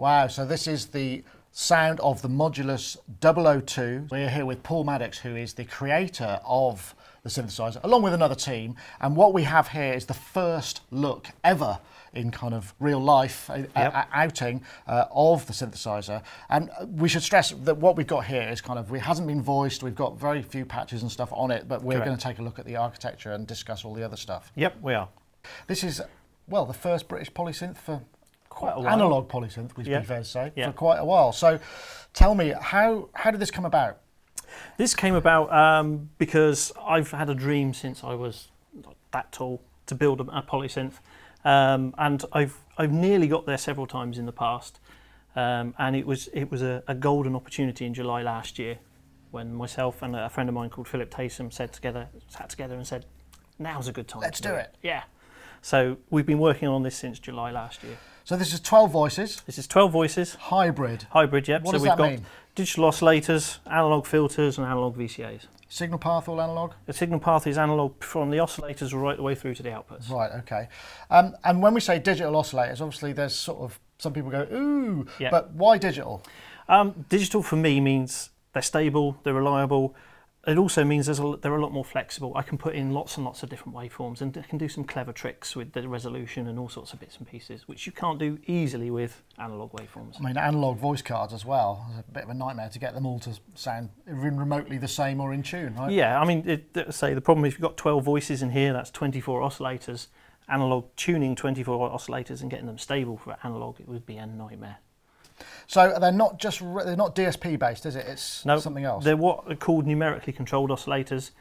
Wow, so this is the sound of the Modulus 002. We're here with Paul Maddox, who is the creator of the synthesizer, along with another team. And what we have here is the first look ever in kind of real life outing of the synthesizer. And we should stress that what we've got here is kind of, it hasn't been voiced, we've got very few patches and stuff on it, but we're going to take a look at the architecture and discuss all the other stuff. Yep, we are. This is, well, the first British polysynth for quite a while. Analogue polysynth, which would be fair to say, for quite a while. So tell me, how did this come about? This came about because I've had a dream since I was that tall to build a polysynth. And I've nearly got there several times in the past, and it was a golden opportunity in July last year when myself and a friend of mine called Philip Taysom sat together and said, "Now's a good time. Let's do it." Yeah. So we've been working on this since July last year. So this is 12 voices. This is 12 voices. Hybrid. Hybrid, yep. What so does we've that got mean? digital oscillators, analog filters, and analog VCAs. Signal path all analog? The signal path is analog from the oscillators right the way through to the outputs. Right, okay. And when we say digital oscillators, obviously there's sort of, some people go, ooh, but why digital? Digital for me means they're stable, they're reliable. It also means they're a lot more flexible. I can put in lots and lots of different waveforms and I can do some clever tricks with the resolution and all sorts of bits and pieces, which you can't do easily with analog waveforms. I mean, analog voice cards as well. It's a bit of a nightmare to get them all to sound even remotely the same or in tune, right? Yeah, I mean, say the problem is you've got 12 voices in here, that's 24 oscillators. Analog tuning 24 oscillators and getting them stable for analog, it would be a nightmare. So they're not DSP based, is it? It's something else. They're what are called numerically controlled oscillators.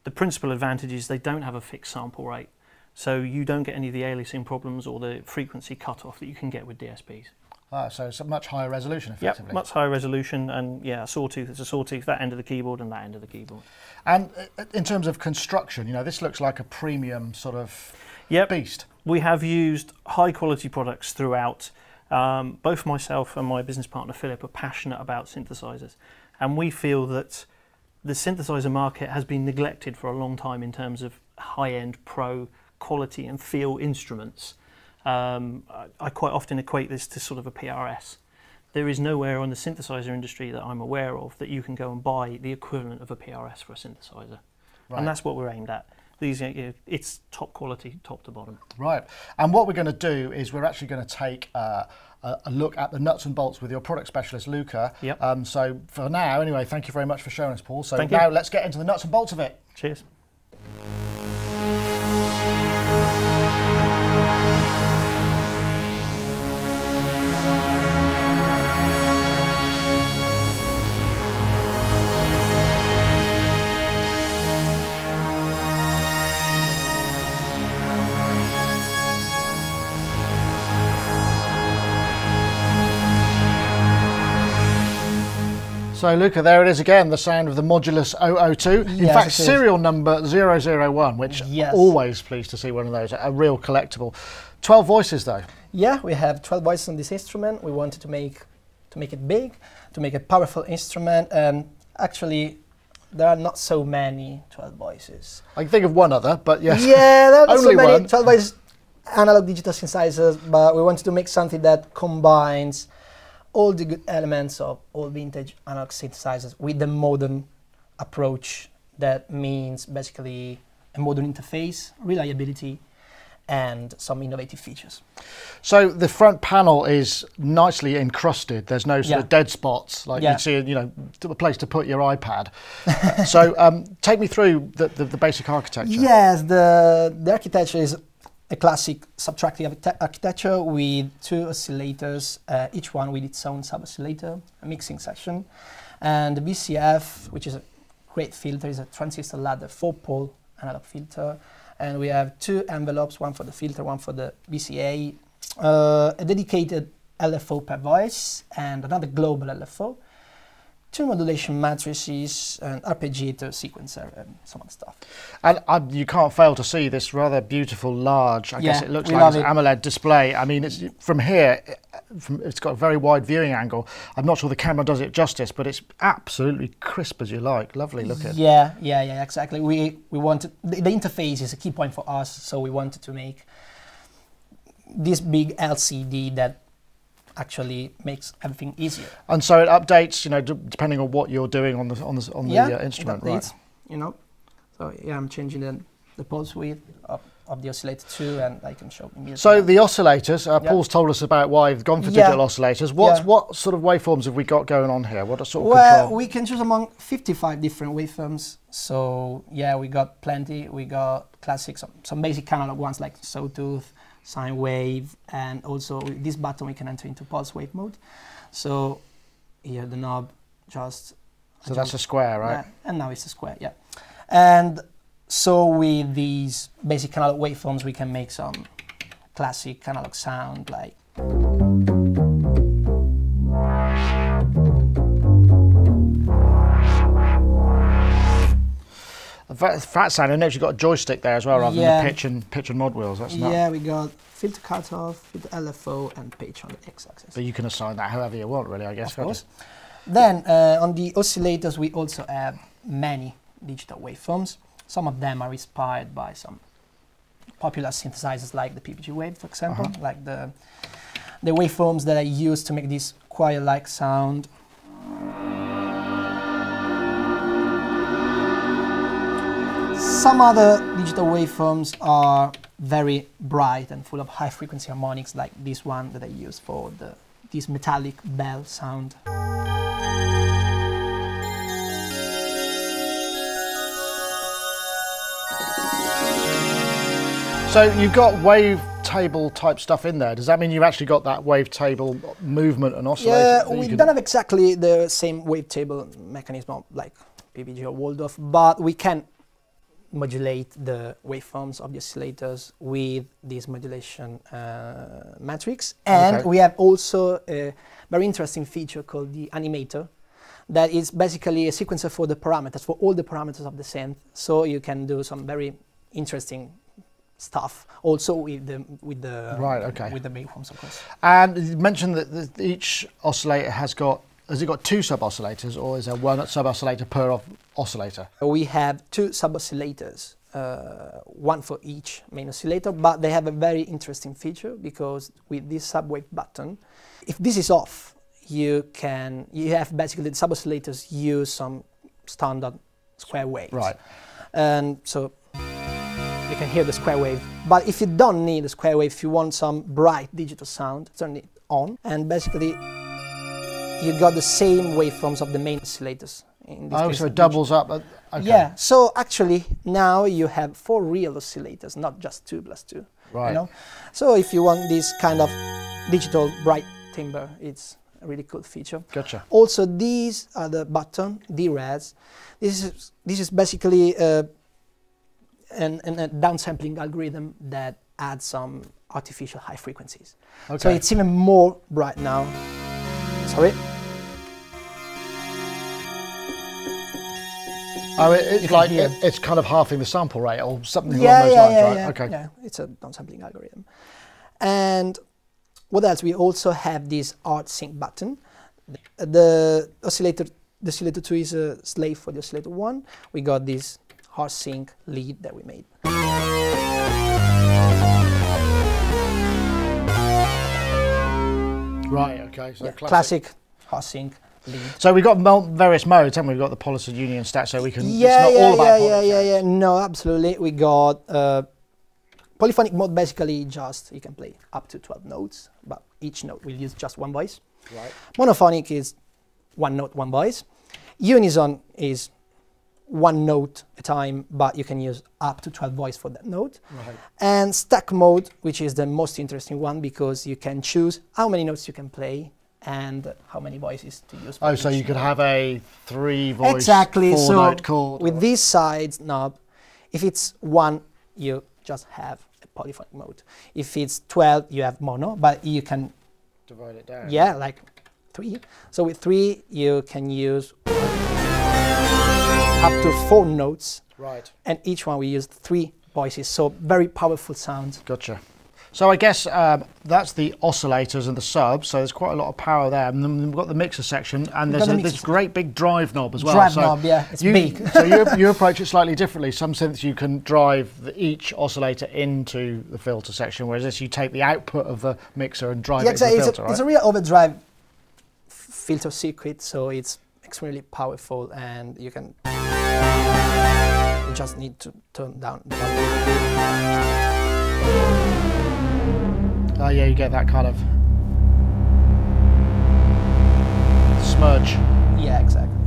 The principal advantage is they don't have a fixed sample rate, so you don't get any of the aliasing problems or the frequency cutoff that you can get with DSPs. Ah, so it's a much higher resolution, effectively. Yep, much higher resolution, and yeah, a sawtooth. It's a sawtooth, that end of the keyboard and that end of the keyboard. And in terms of construction, you know, this looks like a premium sort of beast. We have used high quality products throughout. Both myself and my business partner Philip are passionate about synthesizers, and we feel that the synthesizer market has been neglected for a long time in terms of high-end pro quality and feel instruments. I quite often equate this to sort of a PRS. There is nowhere in the synthesizer industry that I'm aware of that you can go and buy the equivalent of a PRS for a synthesizer, and that's what we're aimed at. These, it's top quality, top to bottom. Right, and what we're going to do is we're actually going to take a look at the nuts and bolts with your product specialist, Luca. Yep. So for now, anyway, thank you very much for showing us, Paul. So now let's get into the nuts and bolts of it. Cheers. So Luca, there it is again, the sound of the Modulus 002. In fact, serial number 001, which always pleased to see one of those, a real collectible. 12 voices though. Yeah, we have 12 voices on this instrument. We wanted to make it big, to make a powerful instrument, and actually there are not so many 12 voices. I can think of one other, but yes. Yeah, there are not so many 12 voices analog digital synthesizers, but we wanted to make something that combines all the good elements of all vintage analog synthesizers with the modern approach. That means basically a modern interface, reliability, and some innovative features. So the front panel is nicely encrusted. There's no sort of dead spots like you'd see, you know, a place to put your iPad. So take me through the basic architecture. Yes, the architecture is a classic subtractive architecture with 2 oscillators, each one with its own sub-oscillator, a mixing section. And the VCF, which is a great filter, is a transistor ladder 4-pole analog filter. And we have 2 envelopes, one for the filter, one for the VCA, a dedicated LFO per voice, and another global LFO. 2 modulation matrices, an arpeggiator, sequencer, and some other stuff. And you can't fail to see this rather beautiful, large, I guess it looks like an AMOLED display. I mean, it's, from here, it's got a very wide viewing angle. I'm not sure the camera does it justice, but it's absolutely crisp as you like. Lovely looking. Yeah, exactly. We wanted, the interface is a key point for us, so we wanted to make this big LCD that actually makes everything easier. And so it updates, you know, depending on what you're doing on the instrument, it updates, right? You know. So yeah, I'm changing the pulse width of the oscillator too, and I can show immediately. So the oscillators, Paul's told us about why you've gone for digital oscillators. What sort of waveforms have we got going on here? What sort of control? We can choose among 55 different waveforms. So yeah, we got plenty. We got classic, some basic analog ones like sawtooth, sine wave, and also with this button we can enter into pulse wave mode. So here the knob just... So that's a square, right? Yeah, and now it's a square, yeah. And so with these basic analog waveforms we can make some classic analog sound like... Fat sound, and you've got a joystick there as well, rather than the pitch and mod wheels. That's not. Yeah, we got filter cutoff, filter LFO, and pitch on the x-axis. But you can assign that however you want, really, I guess. Of course. Then on the oscillators, we also have many digital waveforms. Some of them are inspired by some popular synthesizers, like the PPG wave, for example, like the waveforms that I use to make this choir-like sound. Some other digital waveforms are very bright and full of high-frequency harmonics, like this one that I use for this metallic bell sound. So you've got wavetable type stuff in there. Does that mean you've actually got that wavetable movement and oscillation? Yeah, we don't have exactly the same wavetable mechanism like PPG or Waldorf, but we can modulate the waveforms of the oscillators with this modulation matrix. And we have also a very interesting feature called the Animator, that is basically a sequencer for the parameters, for all the parameters of the synth. So you can do some very interesting stuff also with the waveforms, of course. And you mentioned that each oscillator has it got two sub-oscillators, or is there one sub-oscillator per oscillator? We have two sub-oscillators, one for each main oscillator, but they have a very interesting feature, because with this sub-wave button, if this is off, you have basically the sub-oscillators use some standard square waves. Right. And so you can hear the square wave. But if you don't need a square wave, if you want some bright digital sound, turn it on, and basically you got the same waveforms of the main oscillators. In this case, so it doubles up. Okay. Yeah, so actually now you have 4 real oscillators, not just 2 plus 2. Right. You know? So if you want this kind of digital bright timbre, it's a really cool feature. Gotcha. Also, these are the button, D-Res. This is basically a downsampling algorithm that adds some artificial high frequencies. Okay. So it's even more bright now. Sorry. Oh, it's kind of halving the sample rate or something along those lines, right? Yeah. Okay. Yeah, it's a downsampling algorithm. And what else? We also have this art sync button. The oscillator 2 is a slave for the oscillator 1. We got this art sync lead that we made. Right, okay. So yeah, classic art sync lead. So we've got various modes, haven't we? We've got the polysynth union stack, so we can... it's not all about polysynth. No, absolutely. We got Polyphonic Mod, basically just, you can play up to 12 notes, but each note will use just one voice. Right. Monophonic is 1 note, 1 voice. Unison is 1 note a time, but you can use up to 12 voice for that note. Right. And stack mode, which is the most interesting one, because you can choose how many notes you can play and how many voices to use. Oh, so you could have a 3-voice, exactly. 4-note chord. With this side knob, if it's 1, you just have a polyphonic mode. If it's 12, you have mono, but you can divide it down. Yeah, like 3. So with 3, you can use up to 4 notes. Right. And each one we use 3 voices, so very powerful sound. Gotcha. So I guess that's the oscillators and the subs, so there's quite a lot of power there. And then we've got the mixer section, and there's this great big drive knob as well. Drive knob, yeah, it's big. So you approach it slightly differently. Some synths you can drive each oscillator into the filter section, whereas this you take the output of the mixer and drive it into the filter, right? It's a real overdrive filter circuit, so it's extremely powerful, and you can just need to turn down the volume. Oh yeah, you get that kind of smudge. Yeah, exactly.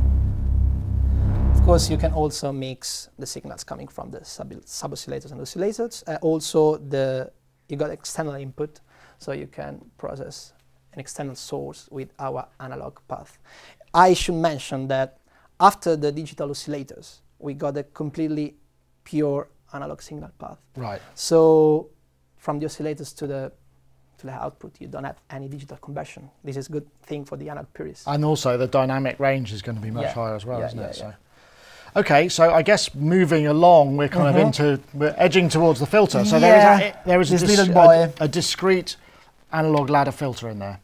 Of course, you can also mix the signals coming from the sub-oscillators and oscillators. Also, you got external input, so you can process an external source with our analog path. I should mention that after the digital oscillators, we got a completely pure analog signal path. Right. So from the oscillators to the output, you don't have any digital conversion. This is a good thing for the analog purists. And also the dynamic range is going to be much higher as well, isn't it? Yeah. So. Okay, so I guess moving along, we're kind of we're edging towards the filter. So there is a discrete analog ladder filter in there.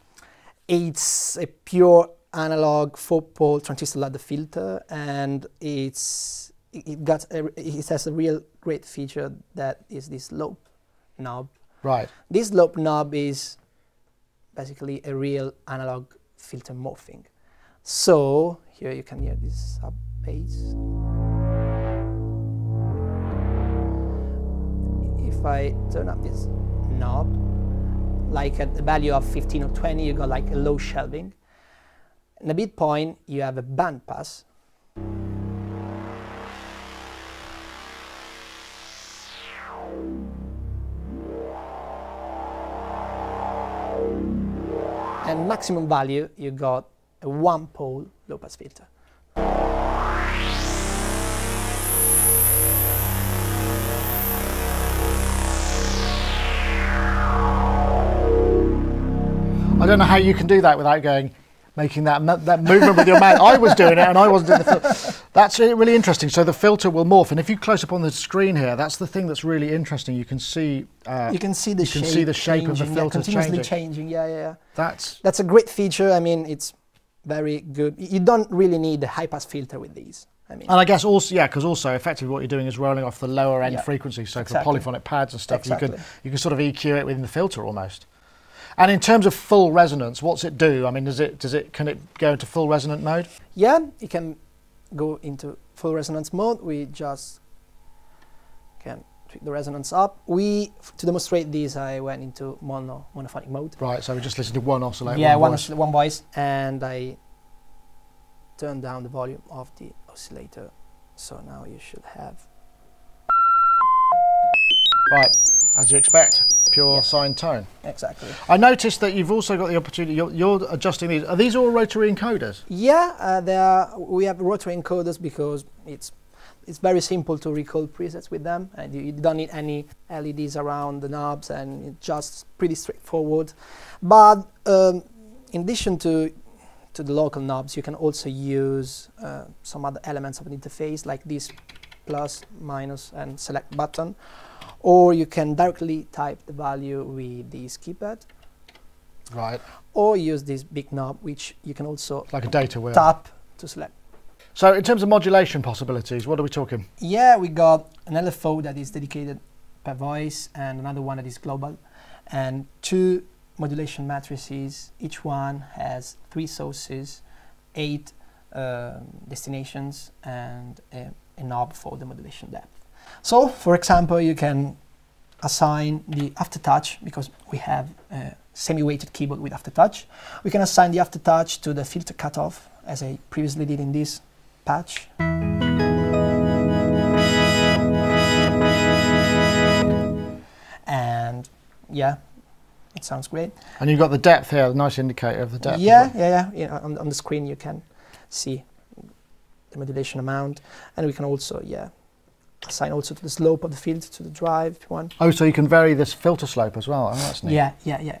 It's a pure analog 4-pole transistor ladder filter, and it has a real great feature that is this lobe knob. Right. This lobe knob is basically a real analog filter morphing. So here you can hear this sub bass. If I turn up this knob, like at the value of 15 or 20, you got like a low shelving. In the midpoint, you have a band pass. And maximum value, you got a 1-pole low-pass filter. I don't know how you can do that without making that movement with your mouth. I was doing it and I wasn't doing the filter. That's really interesting. So the filter will morph, and if you close up on the screen here, that's the thing that's really interesting. You can see the shape of the filter continuously changing. Yeah. That's a great feature. I mean, it's very good. You don't really need a high-pass filter with these. And I guess also, because also effectively what you're doing is rolling off the lower end frequency. So for polyphonic pads and stuff, you can sort of EQ it within the filter almost. And in terms of full resonance, what's it do? I mean, can it go into full resonant mode? Yeah, it can go into full resonance mode. We just can tweak the resonance up. To demonstrate this, I went into monophonic mode. Right, so we just listened to one oscillator. Yeah, one voice, and I turned down the volume of the oscillator. So now you should have. Right, as you expect, pure sine tone. Exactly. I noticed that you've also got the opportunity, you're adjusting these. Are these all rotary encoders? Yeah, we have rotary encoders because it's very simple to record presets with them, and you don't need any LEDs around the knobs, and it's just pretty straightforward. But in addition to the local knobs, you can also use some other elements of an interface, like this plus, minus, and select button. Or you can directly type the value with this keypad. Right. Or use this big knob, which you can also like a data wheel. Tap to select. So in terms of modulation possibilities, what are we talking? Yeah, we got an LFO that is dedicated per voice and another one that is global. And 2 modulation matrices. Each one has 3 sources, 8 destinations, and a knob for the modulation depth. So, for example, you can assign the aftertouch, because we have a semi-weighted keyboard with aftertouch. We can assign the aftertouch to the filter cutoff, as I previously did in this patch. And yeah, it sounds great. And you've got the depth here, a nice indicator of the depth. Yeah. On the screen you can see the modulation amount, and we can also, assign also to the slope of the filter, to the drive if you want. Oh, so you can vary this filter slope as well. Oh, that's neat. Yeah.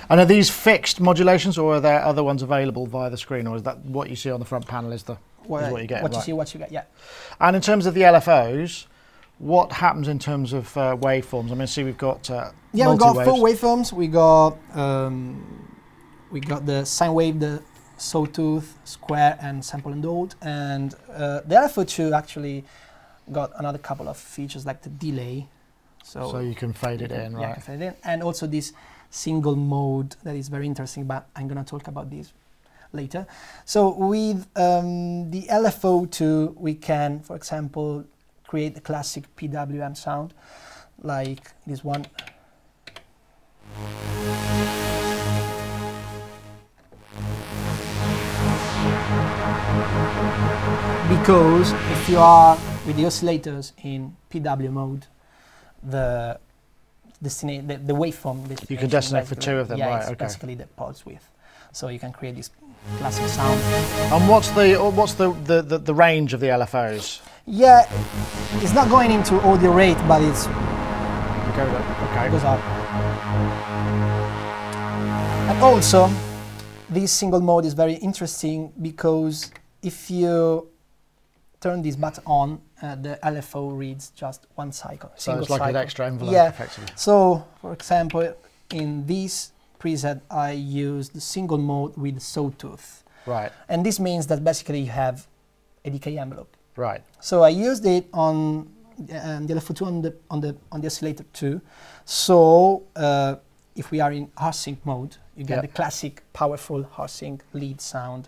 And are these fixed modulations, or are there other ones available via the screen, or is that what you see on the front panel is what you get? What you see, what you get, yeah. And in terms of the LFOs, what happens in terms of waveforms? I mean, see, we've got yeah, we've got 4 waveforms. We got the sine wave, the sawtooth, square, and sample and hold. And the LFO2 actually got another couple of features like the delay. So you can fade it in, right? Yeah, fade it in. And also this single mode that is very interesting, but I'm going to talk about this later. So with the LFO2, we can, for example, create the classic PWM sound, like this one. Because if you are with the oscillators in PW mode, the waveform you can destinate for 2 of them, right? It's basically the pulse width. So you can create this classic sound. And what's the range of the LFOs? Yeah, it's not going into audio rate, but it's okay. Goes up. And also, this single mode is very interesting because if you turn this button on, the LFO reads just 1 cycle. So it's like an extra envelope, effectively. So, for example, in this preset, I use the single mode with sawtooth. Right. And this means that basically you have a decay envelope. Right. So I used it on the LFO2 on the oscillator too. So if we are in R-sync mode, you get the classic powerful R-sync lead sound.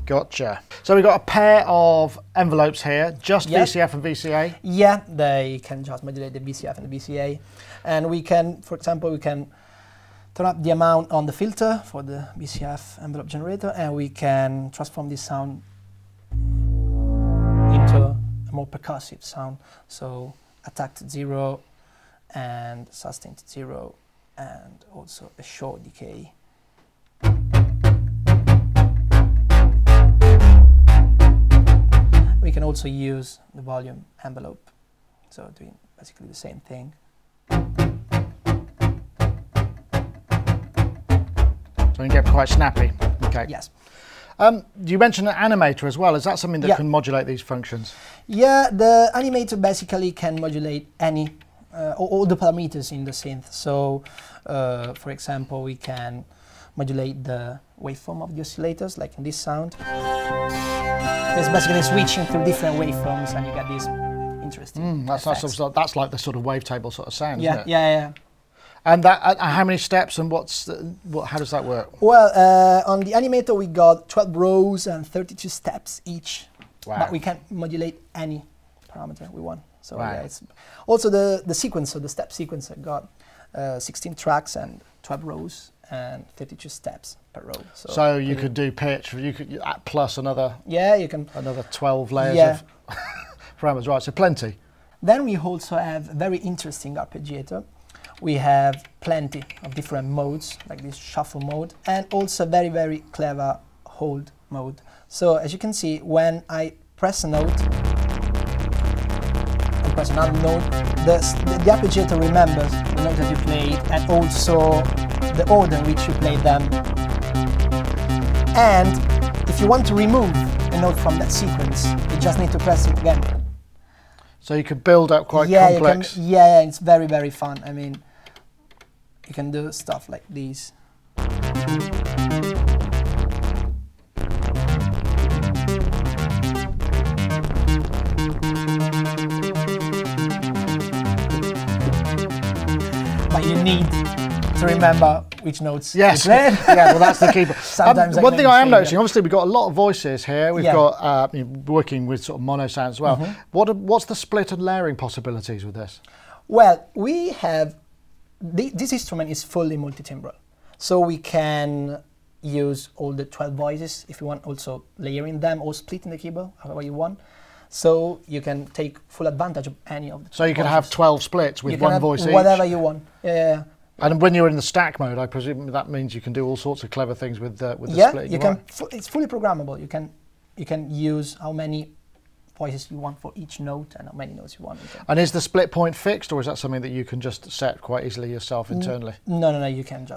Gotcha. So we've got a pair of envelopes here, just VCF and VCA? Yeah, they can just modulate the VCF and the VCA. And we can, for example, we can turn up the amount on the filter for the VCF envelope generator, and we can transform this sound into a more percussive sound. So attack to 0 and sustain to 0, and also a short decay. We can also use the volume envelope, so doing basically the same thing. So you can get quite snappy. Okay. Yes. You mentioned an animator as well. Is that something that can modulate these functions? Yeah, the animator basically can modulate any, all the parameters in the synth. So, for example, we can modulate the waveform of the oscillators, like in this sound. It's basically switching through different waveforms, and you get these interesting effects. That's like the sort of wavetable sort of sound, isn't it? Yeah. And that, how many steps and how does that work? Well, on the animator we got 12 rows and 32 steps each. Wow. But we can modulate any parameter we want. So yeah, it's also the sequencer, the step sequencer got 16 tracks and 12 rows and 32 steps per row. So you could do pitch, you could plus another. Yeah, you can. Another 12 layers of parameters, right? So plenty. Then we also have a very interesting arpeggiator. We have plenty of different modes, like this shuffle mode, and also very, very clever hold mode. So as you can see, when I press a note, and press another note, the arpeggiator remembers the note that you played, and also the order in which you played them. And if you want to remove a note from that sequence, you just need to press it again. So you could build up quite complex. Yeah, it's very, very fun. I mean, you can do stuff like these. But you need to remember which notes you played. Yeah, well that's the key. Sometimes one thing I am noticing, obviously we've got a lot of voices here. We've got working with sort of mono sounds as well. What's the split and layering possibilities with this? Well, we have, this instrument is fully multi-timbral. So we can use all the 12 voices if you want, also layering them or splitting the keyboard, however you want. So you can take full advantage of any of the So you can have 12 splits with one voice each? Whatever you want, yeah. And when you're in the stack mode, I presume that means you can do all sorts of clever things with the splitting. You can. It's fully programmable. You can use how many voices you want for each note and how many notes you want. And is the split point fixed, or is that something that you can just set quite easily yourself internally? No. You can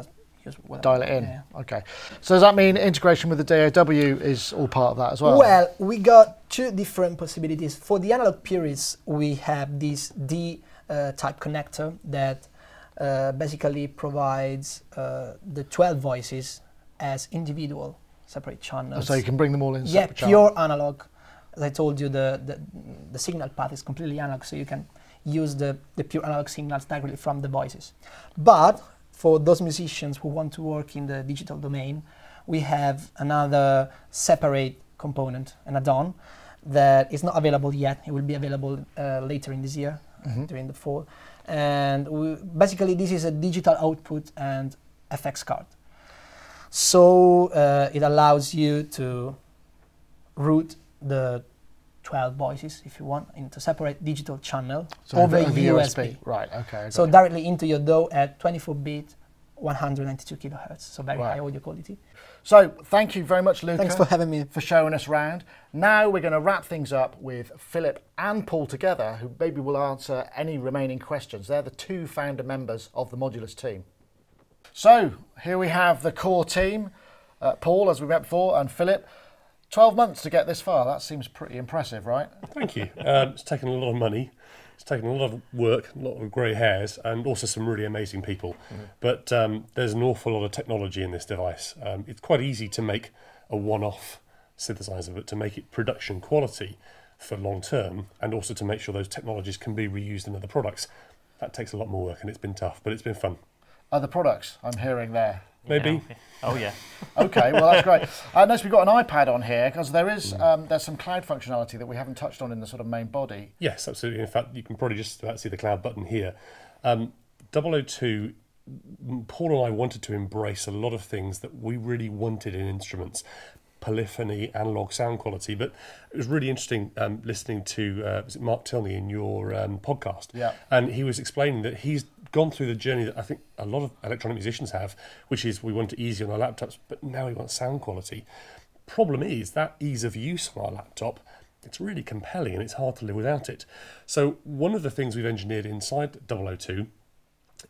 use whatever. Dial it in. Yeah. Okay. So does that mean integration with the DAW is all part of that as well? Well, we got two different possibilities. For the analog purists, we have this D-type connector that basically provides the 12 voices as individual separate channels. So you can bring them all in separate Yeah, pure analog. As I told you, the signal path is completely analog, so you can use the pure analog signals directly from the voices. But for those musicians who want to work in the digital domain, we have another separate component, an add-on, that is not available yet. It will be available later in this year, during the fall. And basically, this is a digital output and FX card. So it allows you to route the 12 voices, if you want, into separate digital channel over USB. Right, okay. So directly into your DAW at 24-bit, 192 kilohertz, so very high audio quality. So thank you very much, Luca. Thanks for having me. For showing us around. Now we're going to wrap things up with Philip and Paul together, who maybe will answer any remaining questions. They're the two founder members of the Modulus team. So here we have the core team, Paul, as we met before, and Philip. 12 months to get this far. That seems pretty impressive, right? Thank you. It's taken a lot of money. It's taken a lot of work, a lot of grey hairs, and also some really amazing people. But there's an awful lot of technology in this device. It's quite easy to make a one-off synthesizer, but to make it production quality for long term, and also to make sure those technologies can be reused in other products, that takes a lot more work, and it's been tough, but it's been fun. Other products, I'm hearing there. Maybe. Yeah. Oh yeah. Okay, well that's great. Notice we've got an iPad on here because there is there's some cloud functionality that we haven't touched on in the sort of main body. Yes, absolutely. In fact, you can probably just about see the cloud button here. 002, Paul and I wanted to embrace a lot of things that we really wanted in instruments. Polyphony, analog sound quality, but it was really interesting listening to was it Mark Tilney in your podcast. Yeah. And he was explaining that he's gone through the journey that I think a lot of electronic musicians have, which is we want it easy on our laptops, but now we want sound quality. Problem is that ease of use on our laptop, it's really compelling and it's hard to live without it. So one of the things we've engineered inside 002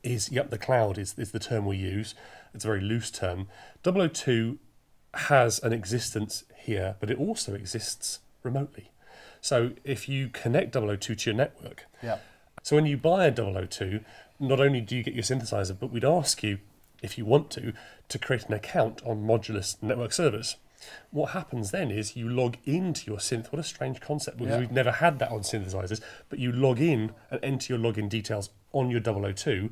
is, the cloud is the term we use. It's a very loose term. 002 has an existence here, but it also exists remotely. So if you connect 002 to your network, so when you buy a 002, not only do you get your synthesizer, but we'd ask you, if you want to create an account on Modulus network servers. What happens then is you log into your synth. What a strange concept, because we've never had that on synthesizers, but you log in and enter your login details on your 002.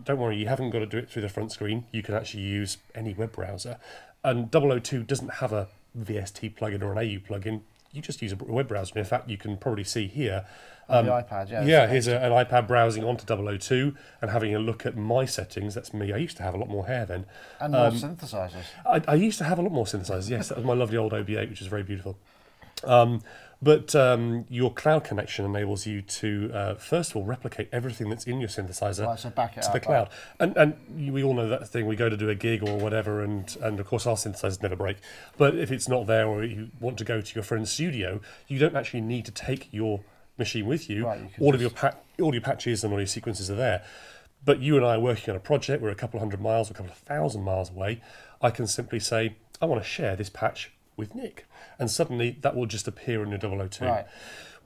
Don't worry, you haven't got to do it through the front screen. You can actually use any web browser. And 002 doesn't have a VST plugin or an AU plugin. You just use a web browser. And in fact, you can probably see here. On the iPad, Here's an iPad browsing onto 002 and having a look at my settings. That's me. I used to have a lot more hair then. And more synthesizers. I used to have a lot more synthesizers, yes. That was my lovely old OB8, which is very beautiful. But your cloud connection enables you to, first of all, replicate everything that's in your synthesizer So back it to up, the cloud. And we all know that thing. We go to do a gig or whatever, and of course our synthesizers never break. But if it's not there, or you want to go to your friend's studio, you don't actually need to take your machine with you. All of your patches and all your sequences are there. But you and I are working on a project. We're a couple of hundred miles, or a couple of thousand miles away. I can simply say, I want to share this patch with Nick, and suddenly that will just appear in your 002.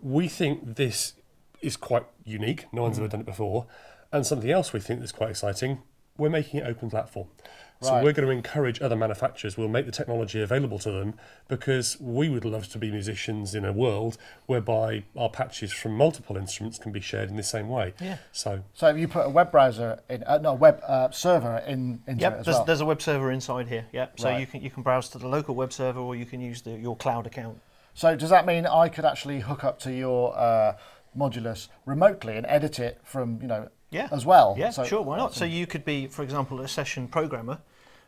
We think this is quite unique. No one's ever done it before. And something else we think that's quite exciting, we're making it open platform. So we're going to encourage other manufacturers. We'll make the technology available to them, because we would love to be musicians in a world whereby our patches from multiple instruments can be shared in the same way. So you put a web browser in, web server into it as well. There's a web server inside here. So you can browse to the local web server, or you can use your cloud account. So does that mean I could actually hook up to your Modulus remotely and edit it from as well? Yeah, sure, why not? So you could be, for example, a session programmer,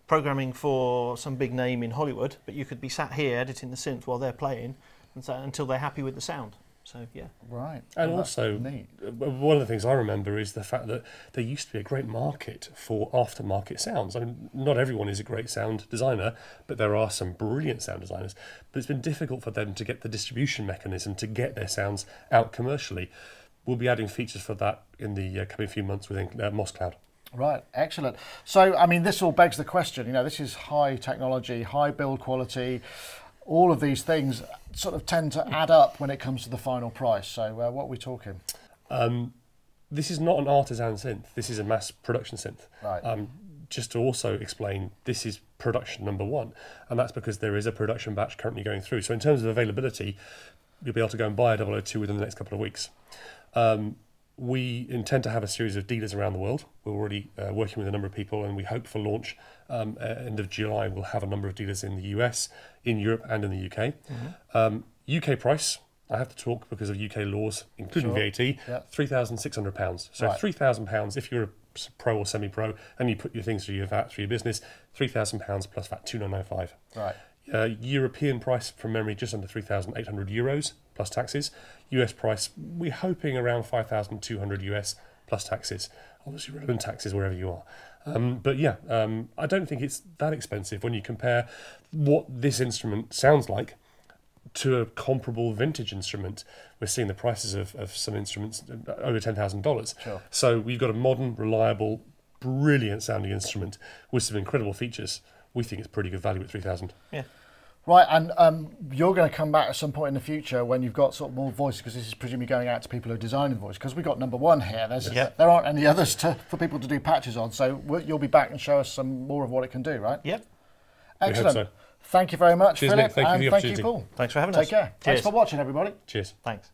programming for some big name in Hollywood, but you could be sat here editing the synth while they're playing, and so, until they're happy with the sound. So yeah. Right. And also, one of the things I remember is the fact that there used to be a great market for aftermarket sounds. I mean, not everyone is a great sound designer, but there are some brilliant sound designers. But it's been difficult for them to get the distribution mechanism to get their sounds out commercially. We'll be adding features for that in the coming few months within Moss Cloud. Right, excellent. So, I mean, this all begs the question, you know, this is high technology, high build quality, all of these things sort of tend to add up when it comes to the final price. So what are we talking? This is not an artisan synth, this is a mass production synth. Right. Just to also explain, this is production number one, and that's because there is a production batch currently going through. So in terms of availability, you'll be able to go and buy a 002 within the next couple of weeks. We intend to have a series of dealers around the world. We're already working with a number of people, and we hope for launch end of July. We'll have a number of dealers in the US, in Europe, and in the UK. UK price, I have to talk because of UK laws, including VAT, £3,600. So Right. £3,000 if you're a pro or semi-pro, and you put your things through your VAT, through your business, £3,000 plus VAT, 2,995. Right. European price from memory just under €3,800 plus taxes. US price, we're hoping around 5,200 US plus taxes. Obviously relevant taxes wherever you are. But yeah, I don't think it's that expensive when you compare what this instrument sounds like to a comparable vintage instrument. We're seeing the prices of some instruments over $10,000. Sure. So we've got a modern, reliable, brilliant sounding instrument with some incredible features. We think it's pretty good value at 3,000. Yeah. Right, and you're going to come back at some point in the future when you've got sort of more voices, because this is presumably going out to people who are designing voice, because we've got number one here. There aren't any others for people to do patches on, so you'll be back and show us some more of what it can do, right? Yep. Excellent. We hope so. Thank you very much, Cheers, Philip, Nick. Thank you for and the thank you, opportunity. Paul. Thanks for having Take us. care. Thanks Cheers. for watching, everybody. Cheers. Thanks.